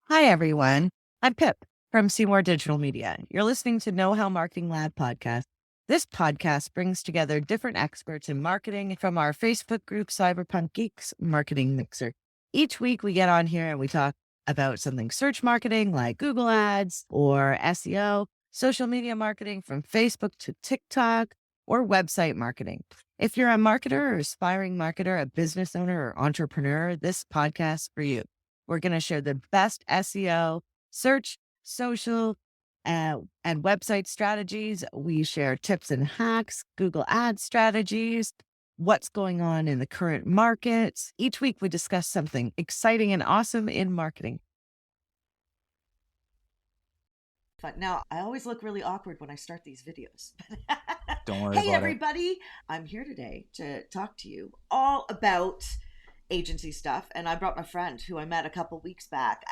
Hi, everyone. I'm Pip from Seymour Digital Media. You're listening to KnowHow Marketing Lab podcast. This podcast brings together different experts in marketing from our Facebook group, Cyberpunk Geeks Marketing Mixer. Each week, we get on here and we talk about something search marketing like Google Ads or SEO, social media marketing from Facebook to TikTok, or website marketing. If you're a marketer or aspiring marketer, a business owner or entrepreneur, this podcast is for you. We're going to share the best SEO, search, social, and website strategies. We share tips and hacks, Google Ads strategies, what's going on in the current markets. Each week, we discuss something exciting and awesome in marketing. But now, I always look really awkward when I start these videos. Don't worry Hey, about it. everybody. I'm here today to talk to you all about agency stuff, and I brought my friend who I met a couple weeks back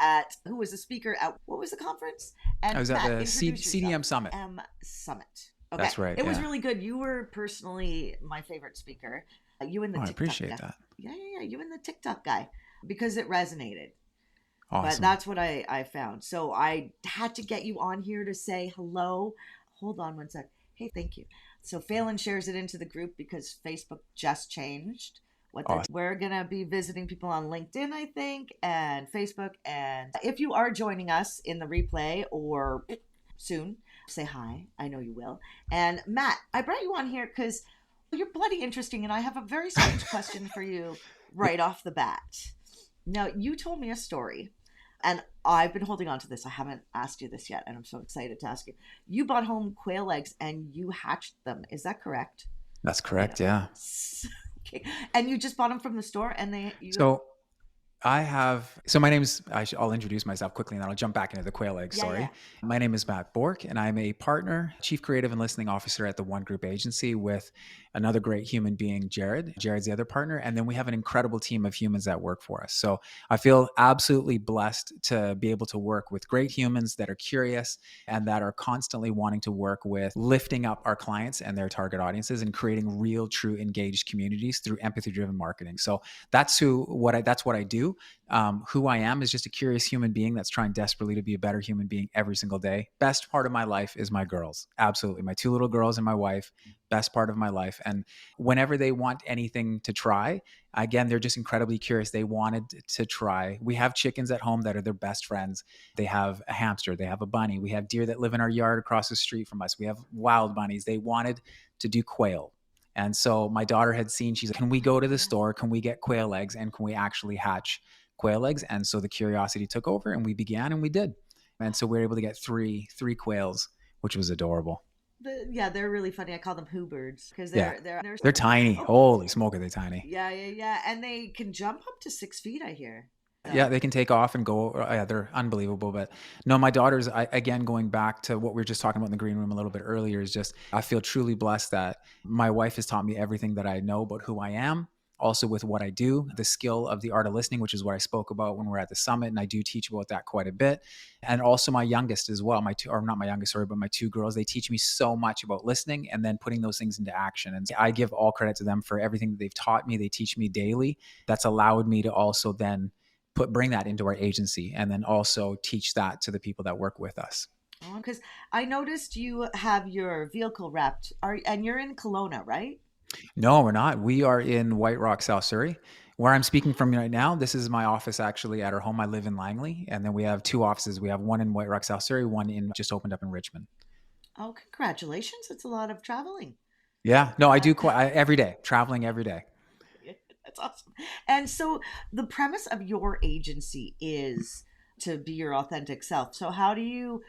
who was a speaker at, what was the conference? I And was at Matt, the introduce yourself. CDM Summit. Summit. Okay, That's right. it was Yeah. really good. You were personally my favorite speaker. You and the Oh, I TikTok appreciate guy. that. Yeah. You and the TikTok guy, because it resonated. But Awesome. that's what I found. So I had to get you on here to say hello. Hold on one sec. Hey, thank you. So Phelan shares it into the group because Facebook just changed what they're. Awesome. We're gonna be visiting people on LinkedIn, I think, and Facebook. And if you are joining us in the replay or soon, say hi. I know you will. And Matt, I brought you on here because you're bloody interesting, and I have a very strange question for you right off the bat. Now, you told me a story, and I've been holding on to this. I haven't asked you this yet, and I'm so excited to ask you. You bought home quail eggs and you hatched them. Is that correct? That's Okay, correct. Yeah. okay. And you just bought them from the store, and you. So so my name's, I'll introduce myself quickly and then I'll jump back into the quail egg Yeah. story. My name is Matt Bork and I'm a partner, chief creative and listening officer at the One Group agency with another great human being, Jared. Jared's the other partner. And then we have an incredible team of humans that work for us. So I feel absolutely blessed to be able to work with great humans that are curious and that are constantly wanting to work with lifting up our clients and their target audiences and creating real, true, engaged communities through empathy-driven marketing. So that's what I do. Who I am is just a curious human being that's trying desperately to be a better human being every single day. Best part of my life is my girls. Absolutely. My two little girls and my wife, best part of my life. And whenever they want anything to try, again, they're just incredibly curious. They wanted to try. We have chickens at home that are their best friends. They have a hamster. They have a bunny. We have deer that live in our yard across the street from us. We have wild bunnies. They wanted to do quail. And so my daughter had seen, she's like, can we go to the store? Can we get quail eggs? And can we actually hatch quail eggs? And so the curiosity took over and we began and we did. And so we were able to get three quails, which was adorable. Yeah, they're really funny. I call them who birds because Yeah. they're They're tiny. oh Holy smoke, are they tiny? yeah, and they can jump up to 6 feet. I hear. Yeah, So they can take off and go. Yeah, they're unbelievable. But no, my daughters, again, going back to what we were just talking about in the green room a little bit earlier, is just I feel truly blessed that my wife has taught me everything that I know about who I am. Also, with what I do, the skill of the art of listening, which is what I spoke about when we're at the summit. And I do teach about that quite a bit. And also, my youngest as well, or not my youngest, sorry, but my two girls, they teach me so much about listening and then putting those things into action. And I give all credit to them for everything that they've taught me. They teach me daily. That's allowed me to also then bring that into our agency and then also teach that to the people that work with us. because I noticed you have your vehicle wrapped, and you're in Kelowna, right? No, we're not. We are in White Rock, South Surrey. Where I'm speaking from right now, this is my office actually at our home. I live in Langley, and then we have two offices. We have one in White Rock, South Surrey, one in just opened up in Richmond. Oh, congratulations! It's a lot of traveling. Yeah, no, I Uh, do every day, traveling every day. that's awesome. And so the premise of your agency is to be your authentic self. So how do you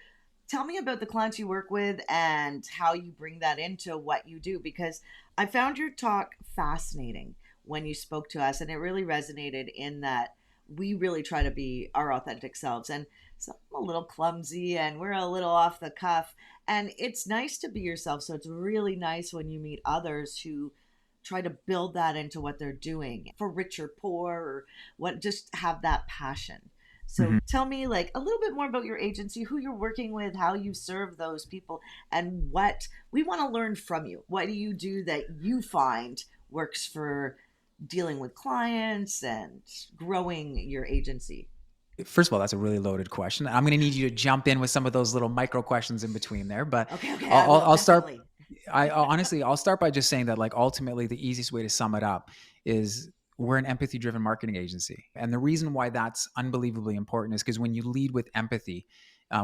tell me about the clients you work with and how you bring that into what you do? Because I found your talk fascinating when you spoke to us, and it really resonated in that we really try to be our authentic selves. And so I'm a little clumsy and we're a little off the cuff. And it's nice to be yourself. So it's really nice when you meet others who try to build that into what they're doing for rich or poor or what, just have that passion. So Mhm. tell me like a little bit more about your agency, who you're working with, how you serve those people, and what we want to learn from you. What do you do that you find works for dealing with clients and growing your agency? First of all, that's a really loaded question. I'm going to need you to jump in with some of those little micro questions in between there, but Okay, I I'll, will I'll start. definitely. Honestly, I'll start by just saying that, like, ultimately the easiest way to sum it up is we're an empathy driven marketing agency. And the reason why that's unbelievably important is because when you lead with empathy,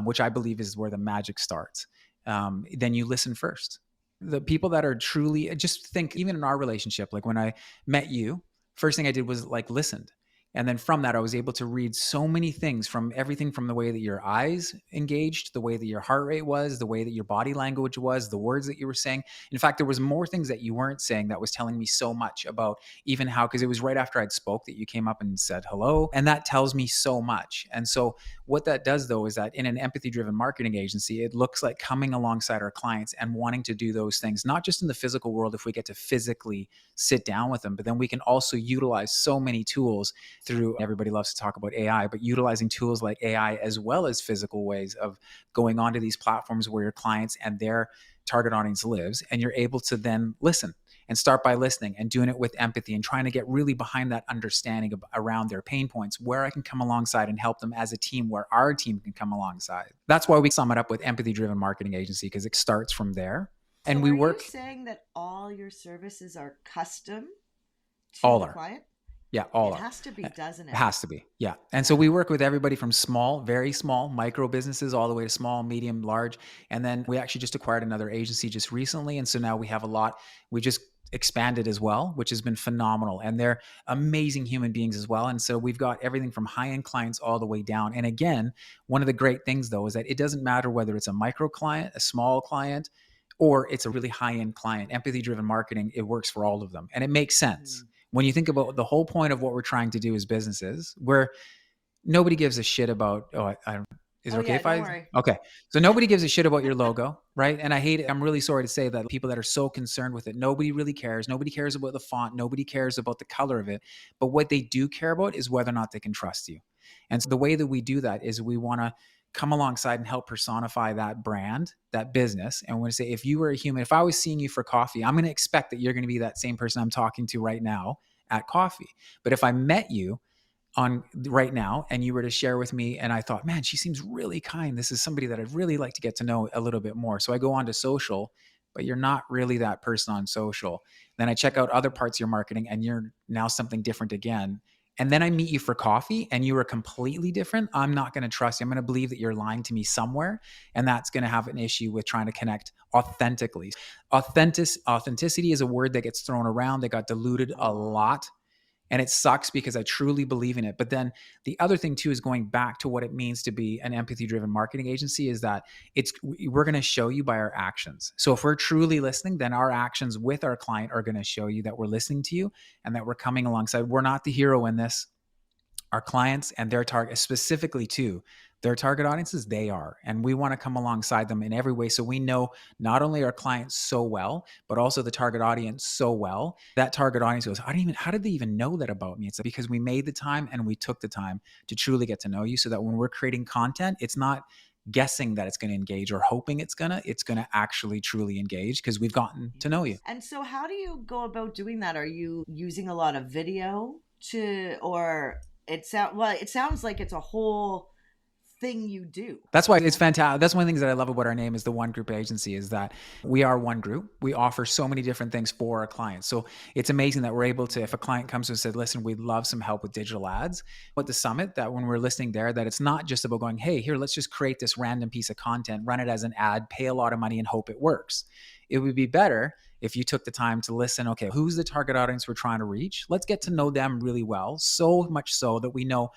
which I believe is where the magic starts, then you listen first. The people that are truly, just think, even in our relationship, like when I met you, first thing I did was like listened. And then from that, I was able to read so many things, from everything from the way that your eyes engaged, the way that your heart rate was, the way that your body language was, the words that you were saying. In fact, there was more things that you weren't saying that was telling me so much about even how, because it was right after I'd spoke that you came up and said hello. And that tells me so much. And so what that does, though, is that in an empathy driven marketing agency, it looks like coming alongside our clients and wanting to do those things, not just in the physical world, if we get to physically sit down with them, but then we can also utilize so many tools through, everybody loves to talk about AI, but utilizing tools like AI as well as physical ways of going onto these platforms where your clients and their target audience lives. And you're able to then listen and start by listening and doing it with empathy and trying to get really behind that understanding around their pain points, where I can come alongside and help them as a team, where our team can come alongside. That's why we sum it up with empathy driven marketing agency, because it starts from there. And So we are you work saying that all your services are custom to all the are. client? Yeah, all It are. has to be, It doesn't it? has to be. Yeah. And so we Yeah. work with everybody from small, very small micro businesses all the way to small, medium, large. And then we actually just acquired another agency just recently. And so now we have a lot. We just expanded as well, which has been phenomenal. And they're amazing human beings as well. And so we've got everything from high-end clients all the way down. And again, one of the great things, though, is that it doesn't matter whether it's a micro client, a small client, or it's a really high-end client. Empathy driven marketing, it works for all of them. And it makes sense Mhm. when you think about the whole point of what we're trying to do as businesses, where nobody gives a shit about, is it Oh okay yeah, if don't I, worry. okay. So nobody gives a shit about your logo, right? And I hate it. I'm really sorry to say that people that are so concerned with it, nobody really cares. Nobody cares about the font. Nobody cares about the color of it. But what they do care about is whether or not they can trust you. And so the way that we do that is we want to come alongside and help personify that brand, that business. And we want to say, if you were a human, if I was seeing you for coffee, I'm going to expect that you're going to be that same person I'm talking to right now at coffee. But if I met you on right now and you were to share with me and I thought, man, she seems really kind, this is somebody that I'd really like to get to know a little bit more, so I go on to social, but you're not really that person on social. Then I check out other Mhm. parts of your marketing and you're now something different again, and then I meet you for coffee and you are completely different. I'm not going to trust you. I'm going to believe that you're lying to me somewhere, and that's going to have an issue with trying to connect authentically. Authenticity is a word that gets thrown around, that got diluted a Oh. lot, and it sucks because I truly believe in it. But then the other thing too is going back to what it means to be an empathy driven marketing agency, is that we're going to show you by our actions. So if we're truly listening, then our actions with our client are going to show you that we're listening to you and that we're coming alongside. We're not the hero in this. Our clients and their target, specifically to their target audiences, they are. And we want to come alongside them in every way. So we know not only our clients so well, but also the target audience so well. That target audience goes, how did they even know that about me? It's because we made the time and we took the time to truly get to know you, so that when we're creating content, it's not guessing that it's going to engage or hoping it's going to actually truly engage, because we've gotten to know you. Yes. And so how do you go about doing that? Are you using a lot of video to, or it sounds like it's a whole thing you do, That's why you it's know? fantastic. That's one of the things that I love about our name, is the One Group Agency, is that we are one group. We offer so many different things for our clients. So it's amazing that we're able to, if a client comes to us and said, listen, we'd love some help with digital ads at the summit, that when we're listening there, that it's not just about going, hey, here, let's just create this random piece of content, run it as an ad, pay a lot of money and hope it works. It would be better if you took the time to listen, okay, who's the target audience we're trying to reach? Let's get to know them really well, so much so that we know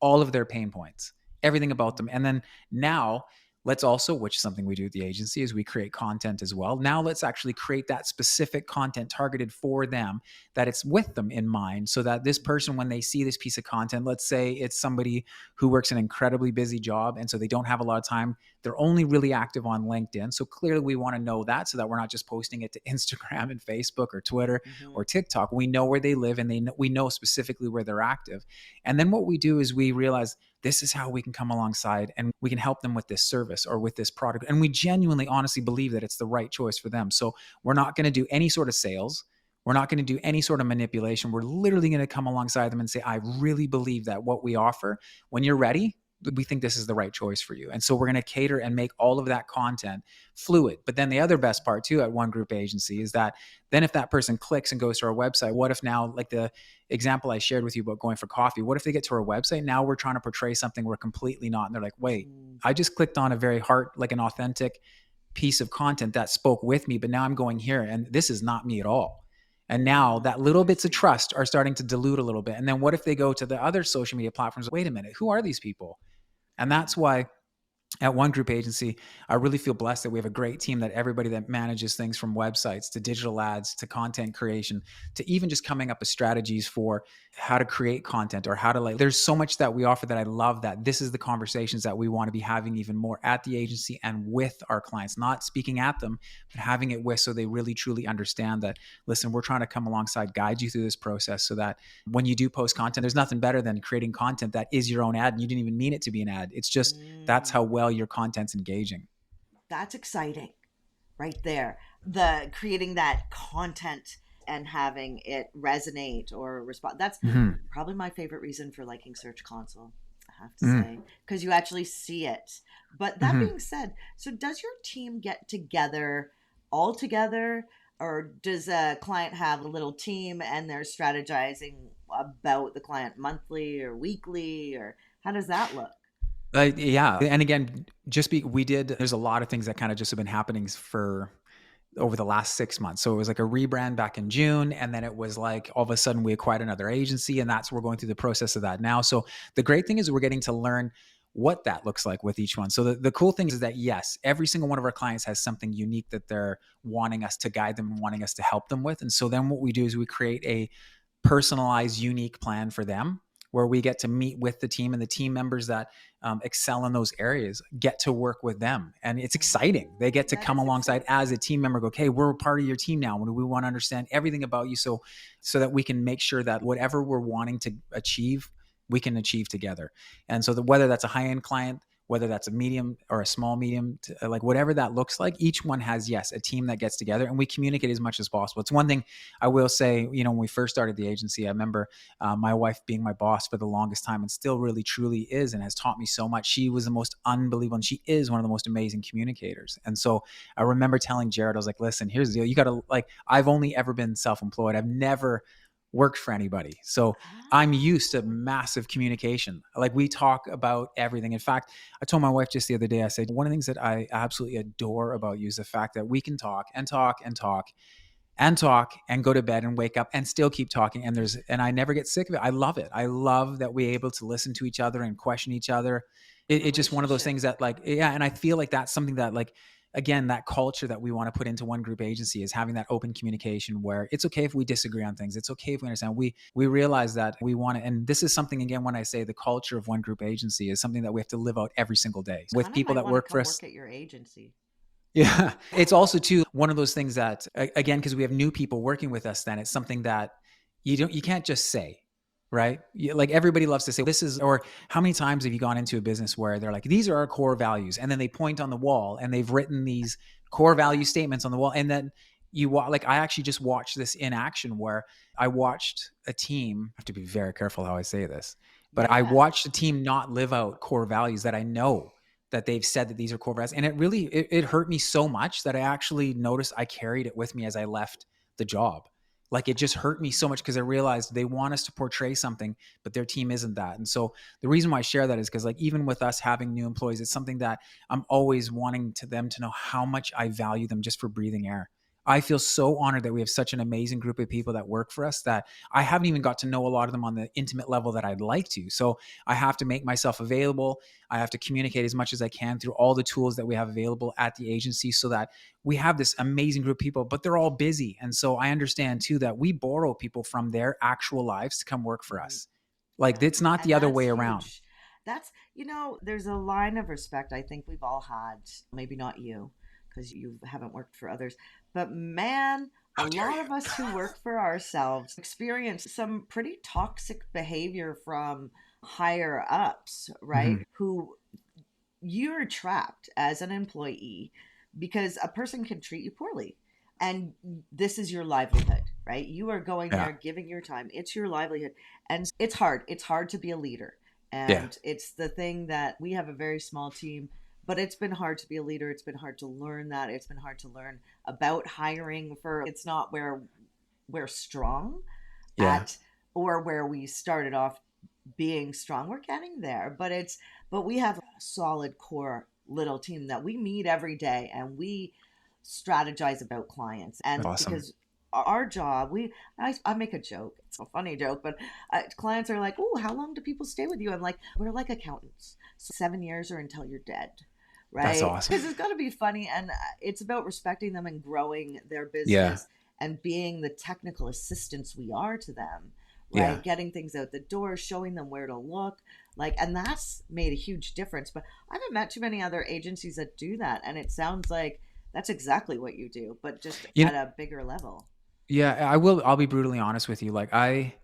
all of their pain points, everything about them. And then now let's also, which is something we do at the agency, is we create content as well. Now let's actually create that specific content targeted for them, that it's with them in mind, so that this person, when they see this piece of content, let's say it's somebody who works an incredibly busy job and so they don't have a lot of time, they're only really active on LinkedIn. So clearly we want to know that, so that we're not just posting it to Instagram and Facebook or Twitter Mm-hmm. or TikTok. We know where they live, and we know specifically where they're active. And then what we do is we realize this is how we can come alongside and we can help them with this service or with this product. And we genuinely, honestly believe that it's the right choice for them. So we're not going to do any sort of sales. We're not going to do any sort of manipulation. We're literally going to come alongside them and say, I really believe that what we offer, when you're ready, we think this is the right choice for you. And so we're going to cater and make all of that content fluid. But then the other best part too at One Group Agency is that then if that person clicks and goes to our website, what if now, like the example I shared with you about going for coffee, what if they get to our website? Now we're trying to portray something we're completely not. And they're like, wait, I just clicked on a very like an authentic piece of content that spoke with me, but now I'm going here and this is not me at all. And now that little bits of trust are starting to dilute a little bit. And then what if they go to the other social media platforms? Wait a minute, who are these people? And that's why at One Group Agency, I really feel blessed that we have a great team, that everybody that manages things from websites to digital ads to content creation to even just coming up with strategies for how to create content or how to there's so much that we offer that I love, that this is the conversations that we want to be having even more at the agency and with our clients, not speaking at them, but having it with, so they really truly understand that, listen, we're trying to come alongside, guide you through this process so that when you do post content, there's nothing better than creating content that is your own ad and you didn't even mean it to be an ad. It's just, that's how well your content's engaging. That's exciting right there. The creating that content and having it resonate or respond. That's probably my favorite reason for liking Search Console, I have to say, because you actually see it. But that being said, so does your team get together all together, or does a client have a little team and they're strategizing about the client monthly or weekly, or how does that look? Yeah. And again, there's a lot of things that kind of just have been happening for over the last 6 months. So it was like a rebrand back in June. And then it was like, all of a sudden we acquired another agency, and we're going through the process of that now. So the great thing is we're getting to learn what that looks like with each one. So the cool thing is that, yes, every single one of our clients has something unique that they're wanting us to guide them and wanting us to help them with. And so then what we do is we create a personalized, unique plan for them, where we get to meet with the team, and the team members that excel in those areas get to work with them. And it's exciting. They get to come alongside as a team member, go, okay, we're a part of your team now. We want to understand everything about you, so that we can make sure that whatever we're wanting to achieve, we can achieve together. And so whether that's a high-end client, whether that's a medium or a small medium, like whatever that looks like, each one has, yes, a team that gets together, and we communicate as much as possible. It's one thing I will say, when we first started the agency, I remember my wife being my boss for the longest time, and still really truly is, and has taught me so much. She was the most unbelievable, and she is one of the most amazing communicators. And so I remember telling Jared, I was like, listen, here's the deal. You got to, I've only ever been self-employed. I've never worked for anybody. So I'm used to massive communication. We talk about everything. In fact, I told my wife just the other day, I said, one of the things that I absolutely adore about you is the fact that we can talk and talk and talk and talk and go to bed and wake up and still keep talking. And I never get sick of it. I love it. I love that we're able to listen to each other and question each other. It's just one of those things that and I feel like that's something that again, that culture that we want to put into One Group Agency is having that open communication, where it's okay if we disagree on things. It's okay if we understand. We realize that we want to, and this is something, again, when I say the culture of One Group Agency is something that we have to live out every single day with people that work for us. Work at your agency. Yeah. It's also too one of those things that, again, because we have new people working with us, then it's something that you can't just say, right? Everybody loves to say this is, or how many times have you gone into a business where they're like, these are our core values, and then they point on the wall and they've written these core value statements on the wall, and then I actually just watched this in action, where I watched a team, I have to be very careful how I say this, but I watched a team not live out core values that I know that they've said that these are core values. And it really, it hurt me so much that I actually noticed I carried it with me as I left the job. It just hurt me so much, because I realized they want us to portray something, but their team isn't that. And so the reason why I share that is because even with us having new employees, it's something that I'm always wanting them to know how much I value them just for breathing air. I feel so honored that we have such an amazing group of people that work for us that I haven't even got to know a lot of them on the intimate level that I'd like to. So I have to make myself available. I have to communicate as much as I can through all the tools that we have available at the agency, so that we have this amazing group of people, but they're all busy. And so I understand too that we borrow people from their actual lives to come work for us. It's not the other way around. That's, there's a line of respect I think we've all had, maybe not you, because you haven't worked for others. But man, a lot of us who work for ourselves experience some pretty toxic behavior from higher ups, right? Mm-hmm. Who you're trapped as an employee because a person can treat you poorly, and this is your livelihood. right? You are going Yeah. there, giving your time. It's your livelihood. And it's hard. It's hard to be a leader. Yeah. And it's the thing that we have a very small team, but it's been hard to be a leader. It's been hard to learn that. It's been hard to learn about hiring for it's not where we're strong Yeah. at or where we started off being strong. We're getting there, but we have a solid core little team that we meet every day and we strategize about clients. That's And awesome. because our job, I make a joke. It's a funny joke, but clients are like, "Oh, how long do people stay with you?" I'm like, "We're like accountants. So 7 years or until you're dead." That's Right? awesome. Because it's got to be funny, and it's about respecting them and growing their Yeah. business and being the technical assistants we are to them, Yeah. right? Getting things out the door, showing them where to look, like, and that's made a huge difference. But I haven't met too many other agencies that do that, and it sounds like that's exactly what you do, but just You know, at a bigger level. yeah, I'll be brutally honest with you. Like I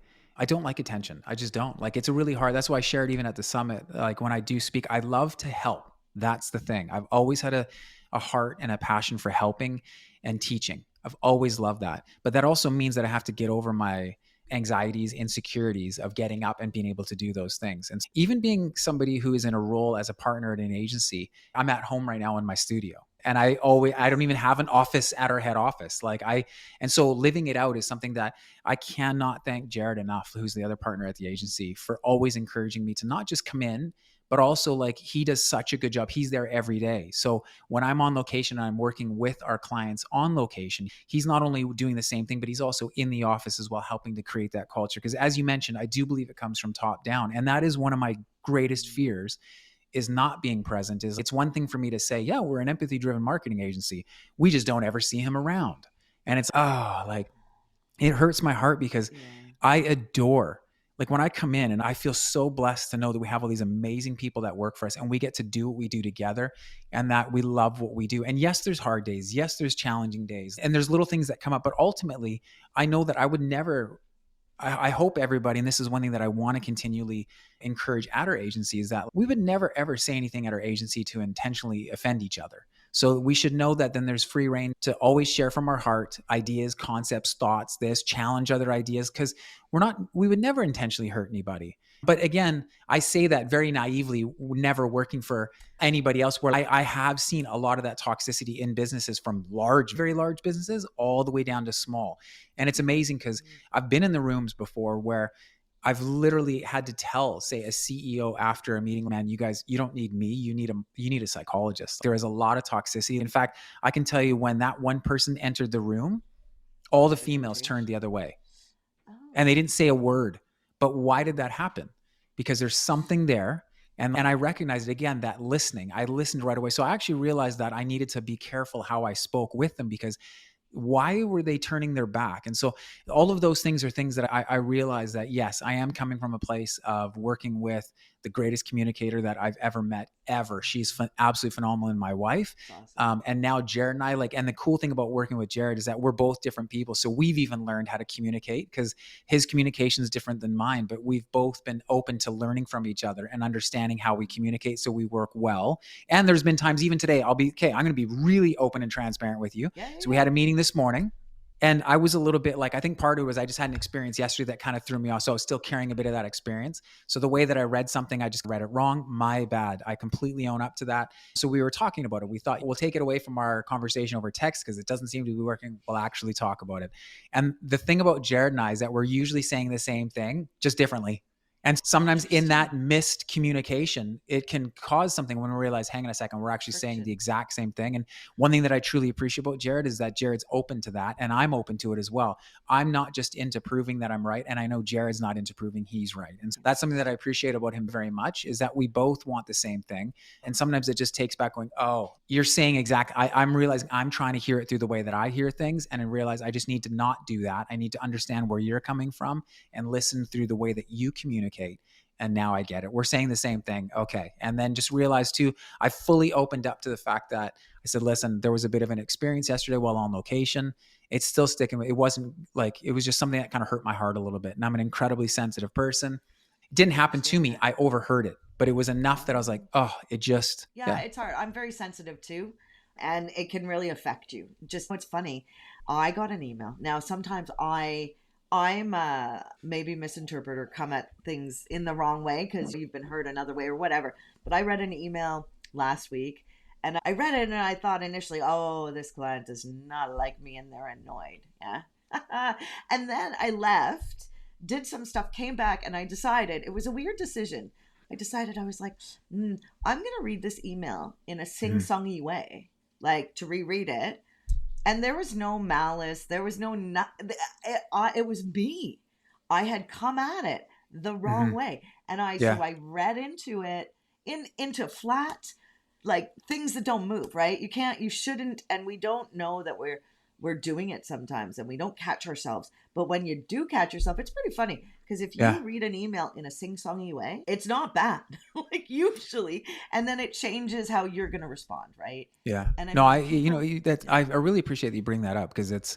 don't like attention. I just don't. Like it's a really hard. That's why I shared even at the summit. Like when I do speak, I love to help. That's the thing. I've always had a heart and a passion for helping and teaching. I've always loved that. But that also means that I have to get over my anxieties, insecurities of getting up and being able to do those things. And even being somebody who is in a role as a partner at an agency, I'm at home right now in my studio. And I don't even have an office at our head office. And so living it out is something that I cannot thank Jared enough, who's the other partner at the agency, for always encouraging me to not just come in, but also like he does such a good job. He's there every day. So when I'm on location and I'm working with our clients on location, he's not only doing the same thing, but he's also in the office as well, helping to create that culture. Because as you mentioned, I do believe it comes from top down. And that is one of my greatest fears is not being present. Is it's one thing for me to say, yeah, we're an empathy driven marketing agency. We just don't ever see him around. And it's, like it hurts my heart because Yeah. I adore, like when I come in and I feel so blessed to know that we have all these amazing people that work for us and we get to do what we do together and that we love what we do. And yes, there's hard days. Yes, there's challenging days and there's little things that come up, but ultimately I know that I would never, I hope everybody, and this is one thing that I want to continually encourage at our agency, is that we would never ever say anything at our agency to intentionally offend each other. So we should know that then there's free reign to always share from our heart ideas, concepts, thoughts, challenge other ideas, because we would never intentionally hurt anybody. But again, I say that very naively, never working for anybody else, where I have seen a lot of that toxicity in businesses from large, very large businesses all the way down to small. And it's amazing because I've been in the rooms before where I've literally had to tell, say, a CEO after a meeting, man, you guys, you don't need me. You need a psychologist. There is a lot of toxicity. In fact, I can tell you when that one person entered the room, all the females turned the other way and they Oh. didn't say a word. But why did that happen? Because there's something there. And I recognized it again, that listening. I listened right away. So I actually realized that I needed to be careful how I spoke with them because why were they turning their back? And so all of those things are things that I realize that, yes, I am coming from a place of working with the greatest communicator that I've ever met ever. She's absolutely phenomenal in my wife. Awesome. And now Jared and I and the cool thing about working with Jared is that we're both different people. So we've even learned how to communicate because his communication is different than mine, but we've both been open to learning from each other and understanding how we communicate so we work well. And there's been times even today, I'm going to be really open and transparent with you. Yeah, So we had a meeting this morning and I was a little bit like, I think part of it was I just had an experience yesterday that kind of threw me off. So I was still carrying a bit of that experience. So the way that I read something, I just read it wrong. My bad. I completely own up to that. So we were talking about it. We thought we'll take it away from our conversation over text because it doesn't seem to be working. We'll actually talk about it. And the thing about Jared and I is that we're usually saying the same thing, just differently. And sometimes in that missed communication, it can cause something when we realize, hang on a second, we're actually saying the exact same thing. And one thing that I truly appreciate about Jared is that Jared's open to that. And I'm open to it as well. I'm not just into proving that I'm right. And I know Jared's not into proving he's right. And so that's something that I appreciate about him very much is that we both want the same thing. And sometimes it just takes back going, oh, you're saying exactly. I'm realizing I'm trying to hear it through the way that I hear things. And I realize I just need to not do that. I need to understand where you're coming from and listen through the way that you communicate. And now I get it. We're saying the same thing. Okay. And then just realized too, I fully opened up to the fact that I said, listen, there was a bit of an experience yesterday while on location. It's still sticking. It wasn't like, it was just something that kind of hurt my heart a little bit. And I'm an incredibly sensitive person. It didn't happen to me. I overheard it, but it was enough that I was like, oh, it just, yeah, it's hard. I'm very sensitive too. And it can really affect you. Just what's funny, I got an email. Now, sometimes I'm maybe misinterpret or come at things in the wrong way because you've been hurt another way or whatever. But I read an email last week and I read it and I thought initially, oh, this client does not like me and they're annoyed. Yeah. And then I left, did some stuff, came back, and I decided it was a weird decision. I decided I was like, I'm going to read this email in a sing songy way, like to reread it. And there was no malice. There was no, it was me. I had come at it the wrong way. And so Yeah. I read into it into flat, like things that don't move, right? You shouldn't, and we don't know that we're doing it sometimes and we don't catch ourselves. But when you do catch yourself, it's pretty funny because if you Yeah. read an email in a sing-songy way, it's not bad, like usually, and then it changes how you're going to respond, right? Yeah. And I No, mean, people, I really appreciate that you bring that up because it's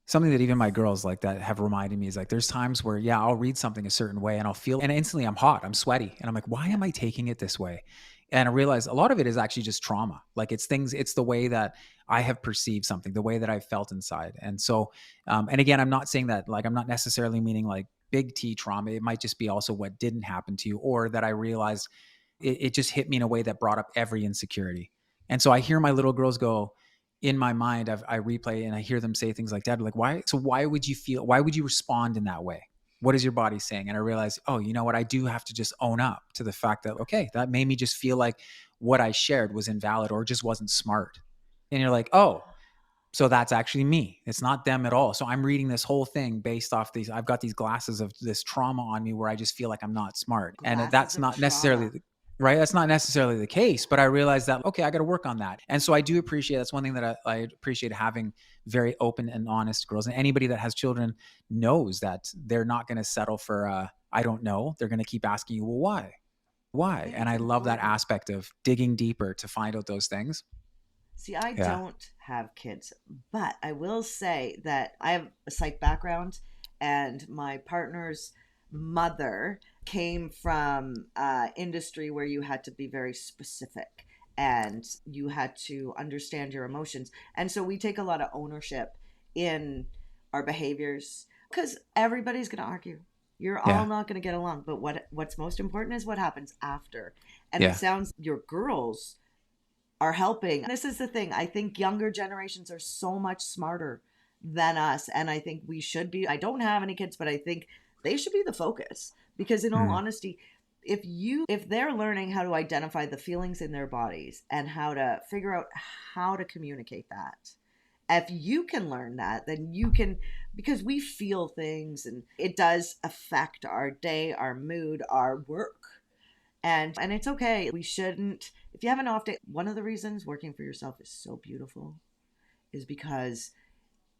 something that even my girls like that have reminded me is like, there's times where, yeah, I'll read something a certain way and I'll feel, and instantly I'm hot, I'm sweaty. And I'm like, why yeah, am I taking it this way? And I realize a lot of it is actually just trauma. Like it's the way that I have perceived something, the way that I've felt inside. And so, and again, I'm not saying that, like, I'm not necessarily meaning like big T trauma. It might just be also what didn't happen to you, or that I realized it just hit me in a way that brought up every insecurity. And so I hear my little girls go, in my mind, I replay and I hear them say things like that, like, why? So why would you feel, why would you respond in that way? What is your body saying? And I realize, oh, you know what? I do have to just own up to the fact that, okay, that made me just feel like what I shared was invalid or just wasn't smart. And you're like, oh, so that's actually me. It's not them at all. So I'm reading this whole thing based off these, I've got these glasses of this trauma on me where I just feel like I'm not smart. And glasses that's of not necessarily trauma. right. That's not necessarily the case, but I realized that, okay, I got to work on that. And so I do appreciate, that's one thing that I appreciate, having very open and honest girls. And anybody that has children knows that they're not going to settle for, I don't know. They're going to keep asking you, well, why? I Why? think And it's I love that important. aspect of digging deeper to find out those things. See, I Yeah. don't have kids, but I will say that I have a psych background, and my partner's mother came from industry where you had to be very specific and you had to understand your emotions. And so we take a lot of ownership in our behaviors because everybody's going to argue. You're all Yeah. not going to get along, but what's most important is what happens after. And it Yeah. sounds your girls are helping. This is the thing. I think younger generations are so much smarter than us. And I think we should be. I don't have any kids, but I think they should be the focus. Because in all Mm. honesty, if they're learning how to identify the feelings in their bodies and how to figure out how to communicate that, if you can learn that, then you can, because we feel things and it does affect our day, our mood, our work, and it's okay. We shouldn't, if you have an off day, one of the reasons working for yourself is so beautiful is because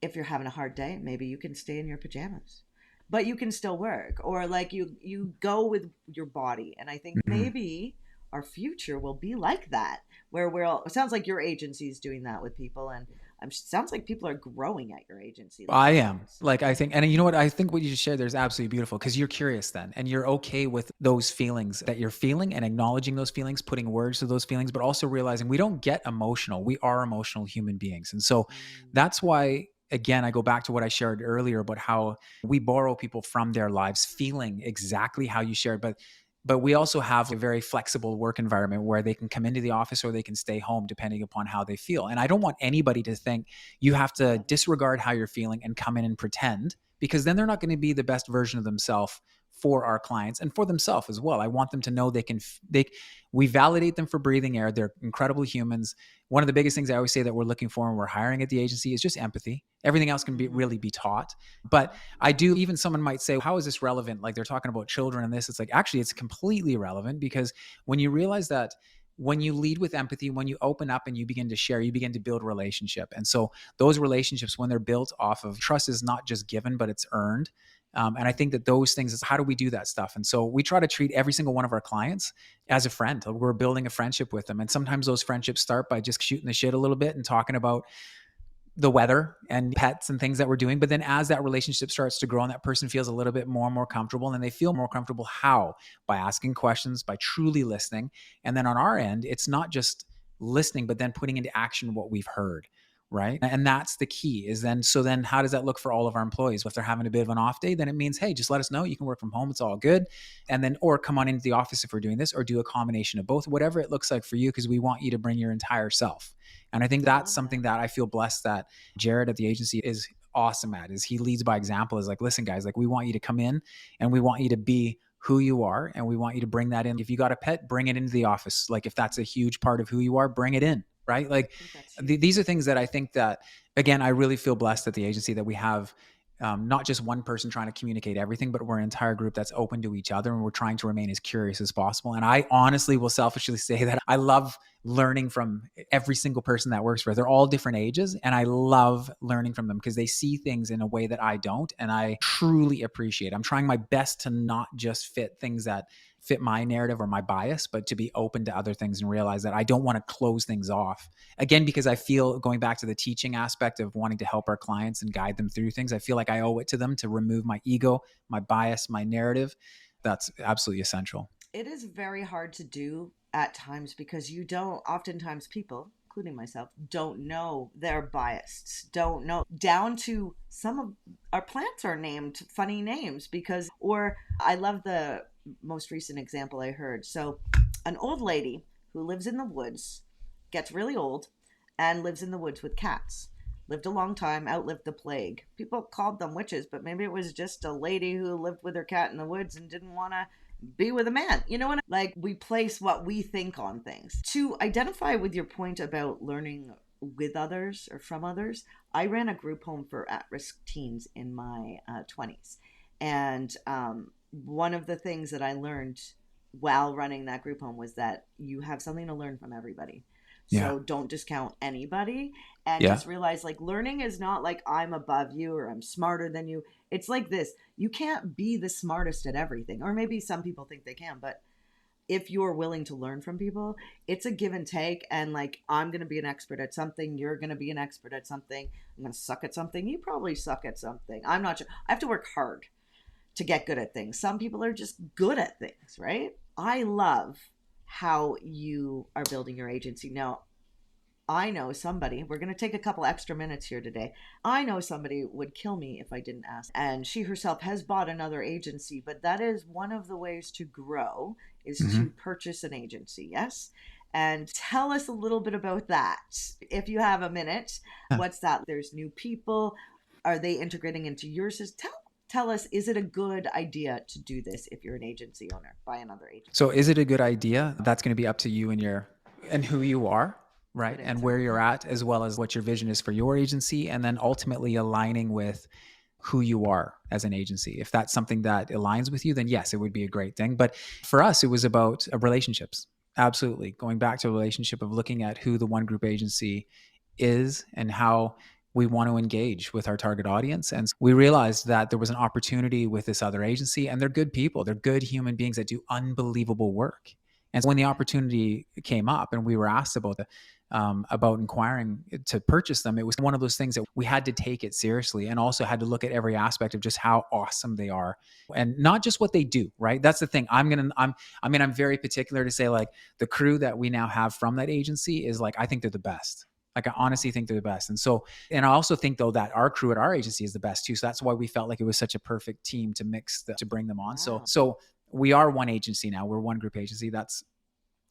if you're having a hard day, maybe you can stay in your pajamas, but you can still work, or like you go with your body. And I think Mhm. maybe our future will be like that, where it sounds like your agency is doing that with people, and sounds like people are growing at your agency, like I am. yourselves. Like, I think, and you know what? I think what you just shared there is absolutely beautiful because you're curious then and you're okay with those feelings that you're feeling and acknowledging those feelings, putting words to those feelings, but also realizing we don't get emotional. We are emotional human beings. And so Mm. that's why, again, I go back to what I shared earlier about how we borrow people from their lives feeling exactly how you shared. But we also have a very flexible work environment where they can come into the office or they can stay home depending upon how they feel. And I don't want anybody to think you have to Yeah. disregard how you're feeling and come in and pretend, because then they're not going to be the best version of themselves for our clients and for themselves as well. I want them to know we validate them for breathing air. They're incredible humans. One of the biggest things I always say that we're looking for when we're hiring at the agency is just empathy. Everything else can be Mm-hmm. really be taught. But I do, even someone might say, how is this relevant? Like, they're talking about children and this. It's like, actually, it's completely relevant because when you realize that when you lead with empathy, when you open up and you begin to share, you begin to build relationship. And so those relationships, when they're built off of trust, is not just given, but it's earned. And I think that those things is, how do we do that stuff? And so we try to treat every single one of our clients as a friend. We're building a friendship with them. And sometimes those friendships start by just shooting the shit a little bit and talking about the weather and pets and things that we're doing. But then as that relationship starts to grow and that person feels a little bit more and more comfortable, and they feel more comfortable, how? By asking questions, by truly listening. And then on our end, it's not just listening, but then putting into action what we've heard. right? And that's the key is then how does that look for all of our employees? If they're having a bit of an off day, then it means, hey, just let us know. You can work from home. It's all good. And then, or come on into the office if we're doing this, or do a combination of both, whatever it looks like for you, because we want you to bring your entire self. And I think that's something that I feel blessed that Jared at the agency is awesome at, is he leads by example, is like, listen, guys, like we want you to come in and we want you to be who you are. And we want you to bring that in. If you got a pet, bring it into the office. Like if that's a huge part of who you are, bring it in. Right? Like these are things that I think that, again, I really feel blessed at the agency that we have not just one person trying to communicate everything, but we're an entire group that's open to each other and we're trying to remain as curious as possible. And I honestly will selfishly say that I love learning from every single person that works for us. They're all different ages and I love learning from them because they see things in a way that I don't. And I truly appreciate it. I'm trying my best to not just fit things that fit my narrative or my bias, but to be open to other things and realize that I don't want to close things off. Again, because I feel, going back to the teaching aspect of wanting to help our clients and guide them through things, I feel like I owe it to them to remove my ego, my bias, my narrative. That's absolutely essential. It is very hard to do at times because you don't, oftentimes people, including myself, don't know they're biased, don't know, down to some of our plants are named funny names because, or I love the most recent example I heard. So an old lady who lives in the woods, gets really old, and lives in the woods with cats. Lived a long time, outlived the plague. People called them witches, but maybe it was just a lady who lived with her cat in the woods and didn't want to be with a man. You know what? Like, we place what we think on things. To identify with your point about learning with others or from others, I ran a group home for at-risk teens in my 20s. And one of the things that I learned while running that group home was that you have something to learn from everybody. So don't discount anybody and just realize, like, learning is not like I'm above you or I'm smarter than you. It's like this. You can't be the smartest at everything. Or maybe some people think they can, but if you're willing to learn from people, it's a give and take. And like, I'm going to be an expert at something. You're going to be an expert at something. I'm going to suck at something. You probably suck at something. I'm not sure. I have to work hard to get good at things. Some people are just good at things, right? I love how you are building your agency. Now, I know somebody, we're going to take a couple extra minutes here today. I know somebody would kill me if I didn't ask. And she herself has bought another agency, but that is one of the ways to grow is to purchase an agency. Yes. And tell us a little bit about that. If you have a minute, what's that? There's new people. Are they integrating into your system? Tell us, is it a good idea to do this if you're an agency owner, buy another agency? So is it a good idea? That's going to be up to you and who you are, right? And where you're at, as well as what your vision is for your agency. And then ultimately aligning with who you are as an agency. If that's something that aligns with you, then yes, it would be a great thing. But for us, it was about relationships. Absolutely. Going back to a relationship of looking at who the One Group agency is and how we want to engage with our target audience. And we realized that there was an opportunity with this other agency, and they're good people. They're good human beings that do unbelievable work. And so when the opportunity came up and we were asked about inquiring to purchase them, it was one of those things that we had to take it seriously and also had to look at every aspect of just how awesome they are and not just what they do, right? That's the thing. I'm very particular to say, like, the crew that we now have from that agency is like, I think they're the best. Like, I honestly think they're the best. And I also think though that our crew at our agency is the best too. So that's why we felt like it was such a perfect team to to bring them on. Wow. So we are one agency now. We're One Group agency.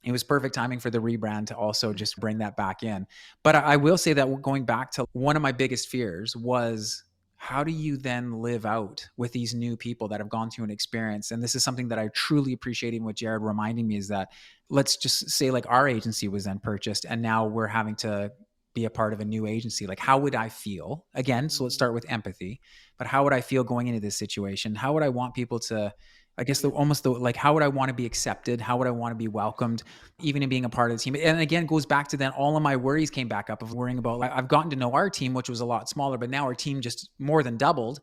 It was perfect timing for the rebrand to also just bring that back in. But I will say that going back to one of my biggest fears was, how do you then live out with these new people that have gone through an experience? And this is something that I truly appreciate in what Jared reminding me is that, let's just say like our agency was then purchased and now we're having to be a part of a new agency. Like, how would I feel? Again, so let's start with empathy, but how would I feel going into this situation? How would I want people to, I guess how would I want to be accepted? How would I want to be welcomed, even in being a part of the team? And again, it goes back to then all of my worries came back up of worrying about, like, I've gotten to know our team, which was a lot smaller, but now our team just more than doubled.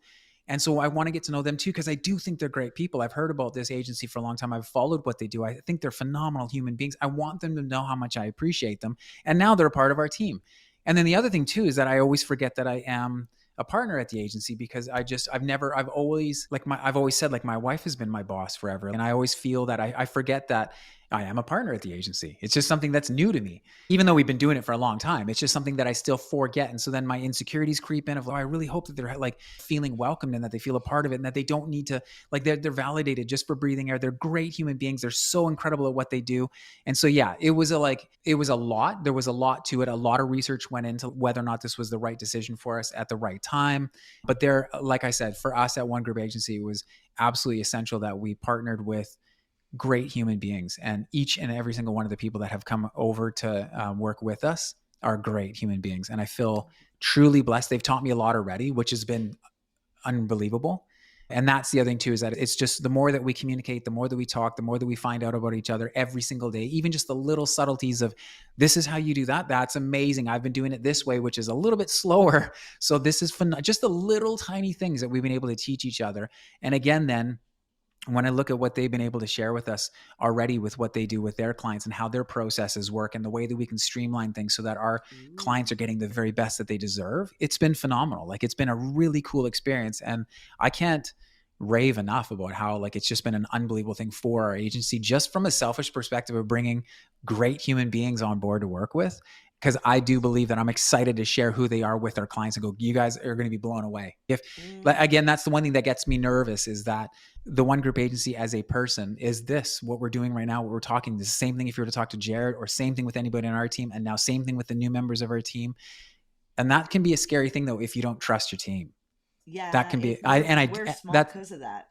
And so I want to get to know them too, because I do think they're great people. I've heard about this agency for a long time. I've followed what they do. I think they're phenomenal human beings. I want them to know how much I appreciate them. And now they're a part of our team. And then the other thing too, is that I always forget that I am a partner at the agency, because I've always said, like, my wife has been my boss forever. And I always feel that I forget that I am a partner at the agency. It's just something that's new to me. Even though we've been doing it for a long time, it's just something that I still forget. And so then my insecurities creep in of, oh, I really hope that they're like feeling welcomed and that they feel a part of it and that they don't need to, like they're validated just for breathing air. They're great human beings. They're so incredible at what they do. And so, yeah, it was a lot. There was a lot to it. A lot of research went into whether or not this was the right decision for us at the right time. But there, like I said, for us at One Group Agency, it was absolutely essential that we partnered with great human beings, and each and every single one of the people that have come over to work with us are great human beings, and I feel truly blessed. They've taught me a lot already, which has been unbelievable. And that's the other thing too, is that it's just the more that we communicate, the more that we talk, the more that we find out about each other every single day, even just the little subtleties of, this is how you do that. That's amazing. I've been doing it this way, which is a little bit slower. So this is fun. Just the little tiny things that we've been able to teach each other. And again, then when I look at what they've been able to share with us already with what they do with their clients and how their processes work and the way that we can streamline things so that our clients are getting the very best that they deserve, it's been phenomenal. Like, it's been a really cool experience. And I can't rave enough about how, like, it's just been an unbelievable thing for our agency, just from a selfish perspective of bringing great human beings on board to work with. Because I do believe that I'm excited to share who they are with our clients and go, you guys are going to be blown away. Again, that's the one thing that gets me nervous, is that the One Group Agency as a person is this, what we're doing right now, what we're talking, the same thing if you were to talk to Jared, or same thing with anybody on our team. And now same thing with the new members of our team. And that can be a scary thing though, if you don't trust your team. Yeah. That can be, we're small because of that.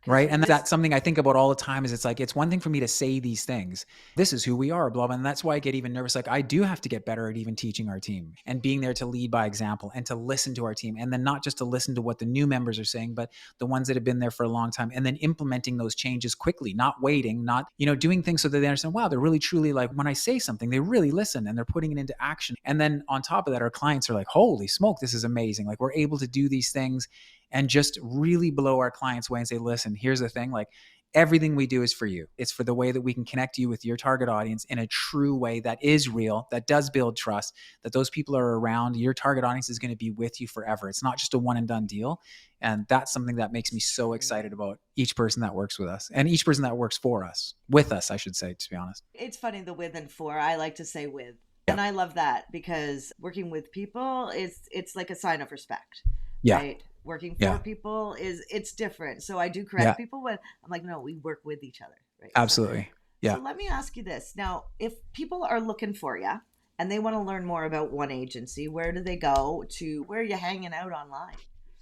Right. And that's something I think about all the time, is it's one thing for me to say these things. This is who we are, blah, blah. And that's why I get even nervous. Like, I do have to get better at even teaching our team and being there to lead by example and to listen to our team. And then not just to listen to what the new members are saying, but the ones that have been there for a long time, and then implementing those changes quickly, not waiting, not, doing things so that they understand, wow, they're really truly, like, when I say something, they really listen and they're putting it into action. And then on top of that, our clients are like, holy smoke, this is amazing. Like, we're able to do these things and just really blow our clients away and say, listen, here's the thing, like, everything we do is for you. It's for the way that we can connect you with your target audience in a true way that is real, that does build trust, that those people are around. Your target audience is going to be with you forever. It's not just a one and done deal. And that's something that makes me so excited about each person that works with us, and each person that works for us, with us, I should say, to be honest. It's funny, the with and for. I like to say with. Yeah. And I love that, because working with people it's like a sign of respect. Yeah. Right? Working for people it's different. So I do correct people when I'm like, no, we work with each other. Right? Absolutely. So let me ask you this. Now, if people are looking for you and they want to learn more about One Agency, where do they go to? Where are you hanging out online?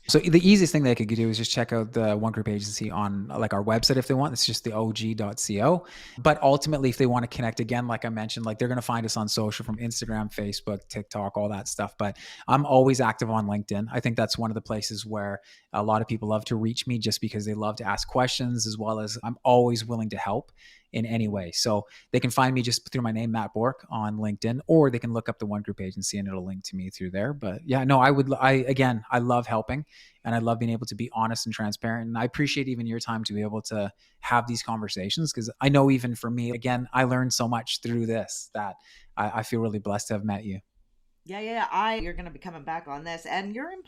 So the easiest thing they could do is just check out the One Group Agency on, like, our website if they want. It's just the og.co. But ultimately, if they want to connect, again, like I mentioned, like, they're going to find us on social, from Instagram, Facebook, TikTok, all that stuff. But I'm always active on LinkedIn. I think that's one of the places where a lot of people love to reach me, just because they love to ask questions, as well as I'm always willing to help in any way. So they can find me just through my name, Matt Bork, on LinkedIn, or they can look up the One Group Agency and it'll link to me through there. But yeah, no, I love helping, and I love being able to be honest and transparent. And I appreciate even your time to be able to have these conversations, because I know even for me, again, I learned so much through this that I feel really blessed to have met you. Yeah. You're going to be coming back on this, and you're in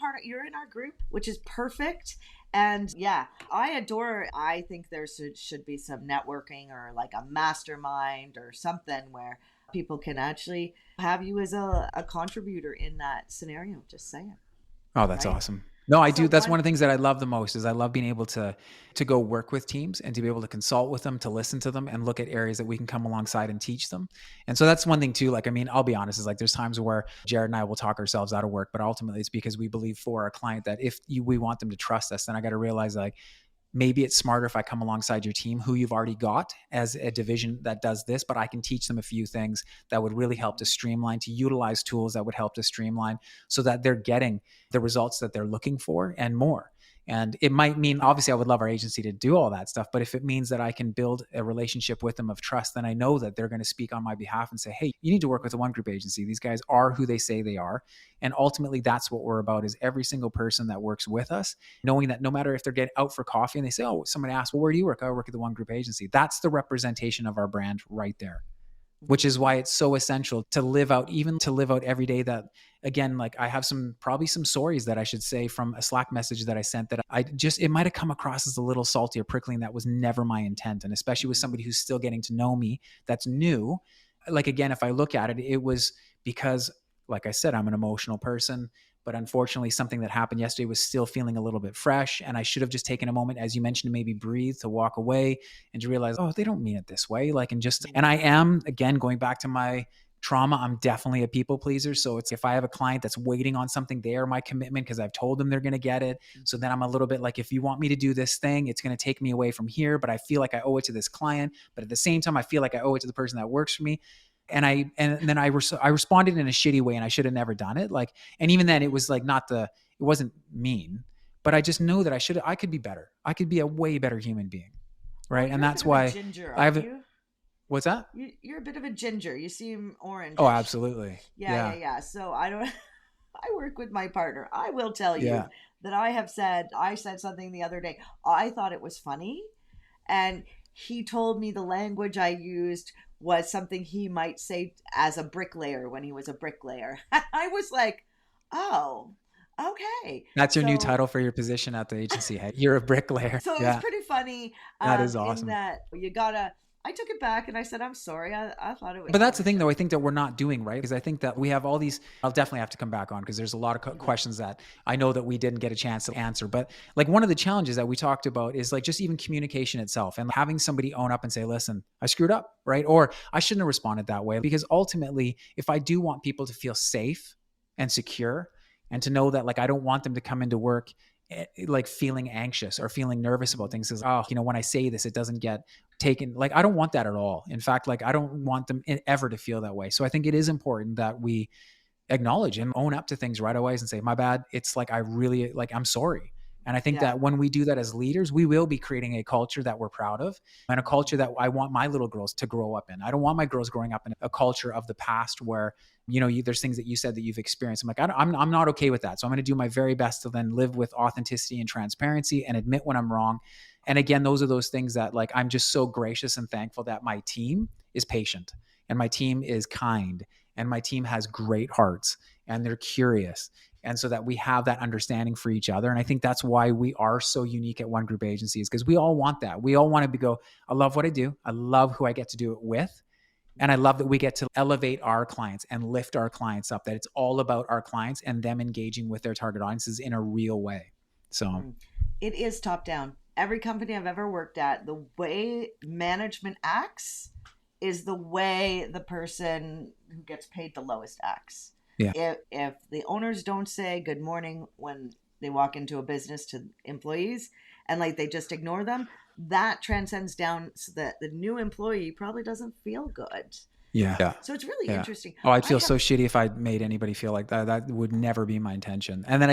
our group, which is perfect. And yeah, I adore, I think there should be some networking, or like a mastermind or something, where people can actually have you as a contributor in that scenario. Just saying. Oh, that's awesome. No, I do. That's one of the things that I love the most, is I love being able to go work with teams and to be able to consult with them, to listen to them and look at areas that we can come alongside and teach them. And so that's one thing too. Like, I mean, I'll be honest, is like, there's times where Jared and I will talk ourselves out of work, but ultimately it's because we believe for our client that if we want them to trust us, then I got to realize, like, maybe it's smarter if I come alongside your team, who you've already got as a division that does this, but I can teach them a few things that would really help to streamline, to utilize tools that would help to streamline, so that they're getting the results that they're looking for and more. And it might mean, obviously I would love our agency to do all that stuff, but if it means that I can build a relationship with them of trust, then I know that they're going to speak on my behalf and say, hey, you need to work with a One Group Agency. These guys are who they say they are. And ultimately that's what we're about, is every single person that works with us, knowing that no matter if they're getting out for coffee and they say, oh, somebody asked, well, where do you work? I work at the One Group Agency. That's the representation of our brand right there. which is why it's so essential to live out every day. That, again, like I have probably some stories that I should say from a Slack message that I sent that it might have come across as a little salty or prickling. That was never my intent. And especially with somebody who's still getting to know me, that's new. Like, again, if I look at it, it was because, like I said, I'm an emotional person. But unfortunately, something that happened yesterday was still feeling a little bit fresh. And I should have just taken a moment, as you mentioned, to maybe breathe, to walk away and to realize, oh, they don't mean it this way. Like, and I am, again, going back to my trauma, I'm definitely a people pleaser. So it's, if I have a client that's waiting on something, they are my commitment because I've told them they're going to get it. So then I'm a little bit like, if you want me to do this thing, it's going to take me away from here, but I feel like I owe it to this client. But at the same time, I feel like I owe it to the person that works for me. And then I responded in a shitty way, and I should have never done it. Like, and even then it was like it wasn't mean, but I just know that I could be better. I could be a way better human being. Right. Well, and that's why ginger, I have, you? What's that? You're a bit of a ginger. You seem orange. Oh, absolutely. Yeah. So I work with my partner. I will tell you that I said something the other day. I thought it was funny. And he told me the language I used was something he might say as a bricklayer when he was a bricklayer. I was like, oh, okay. That's your new title for your position at the agency. Hey? You're a bricklayer. So it was pretty funny. That is awesome. In that I took it back and I said, I'm sorry. I thought it was. But that's the thing, though, I think that we're not doing, right? Because I think that we have all these, I'll definitely have to come back on because there's a lot of questions that I know that we didn't get a chance to answer. But like one of the challenges that we talked about is like just even communication itself and having somebody own up and say, listen, I screwed up, right? Or I shouldn't have responded that way. Because ultimately, if I do want people to feel safe and secure and to know that like I don't want them to come into work like feeling anxious or feeling nervous about things, because, oh, when I say this, it doesn't get taken. Like, I don't want that at all. In fact, like I don't want them ever to feel that way. So I think it is important that we acknowledge and own up to things right away and say, my bad. It's like, I'm sorry. And I think that when we do that as leaders, we will be creating a culture that we're proud of and a culture that I want my little girls to grow up in. I don't want my girls growing up in a culture of the past where, there's things that you said that you've experienced. I'm like, I'm not okay with that. So I'm going to do my very best to then live with authenticity and transparency and admit when I'm wrong. And again, those are those things that like, I'm just so gracious and thankful that my team is patient and my team is kind and my team has great hearts and they're curious. And so that we have that understanding for each other. And I think that's why we are so unique at One Group Agencies, because we all want that. We all want to go, I love what I do. I love who I get to do it with. And I love that we get to elevate our clients and lift our clients up, that it's all about our clients and them engaging with their target audiences in a real way. So it is top down. Every company I've ever worked at, the way management acts is the way the person who gets paid the lowest acts. Yeah. If the owners don't say good morning when they walk into a business to employees and like they just ignore them, that transcends down so that the new employee probably doesn't feel good. Yeah. So it's really interesting. Oh, I'd feel so shitty if I made anybody feel like that. That would never be my intention. And then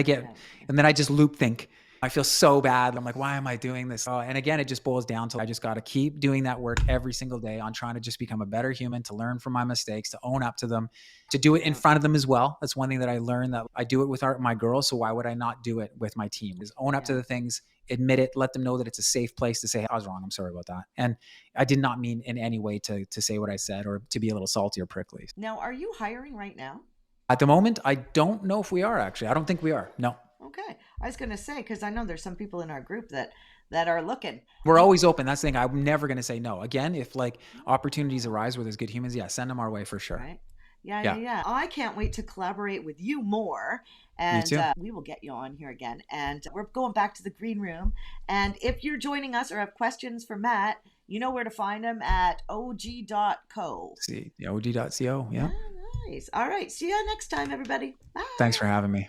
I just loop think. I feel so bad. I'm like, why am I doing this? Oh, and again, it just boils down to I just got to keep doing that work every single day on trying to just become a better human, to learn from my mistakes, to own up to them, to do it in front of them as well. That's one thing that I learned, that I do it with my girls. So why would I not do it with my team? Is own up to the things, admit it, let them know that it's a safe place to say, I was wrong. I'm sorry about that. And I did not mean in any way to say what I said or to be a little salty or prickly. Now, are you hiring right now? At the moment, I don't know if we are actually. I don't think we are. No. Okay. I was going to say, because I know there's some people in our group that are looking. We're always open. That's the thing. I'm never going to say no. Again, if like opportunities arise where there's good humans, send them our way for sure. Right. Yeah. I can't wait to collaborate with you more. And we will get you on here again. And we're going back to the green room. And if you're joining us or have questions for Matt, you know where to find him at og.co. See, og.co. Yeah. Nice. All right. See you next time, everybody. Bye. Thanks for having me.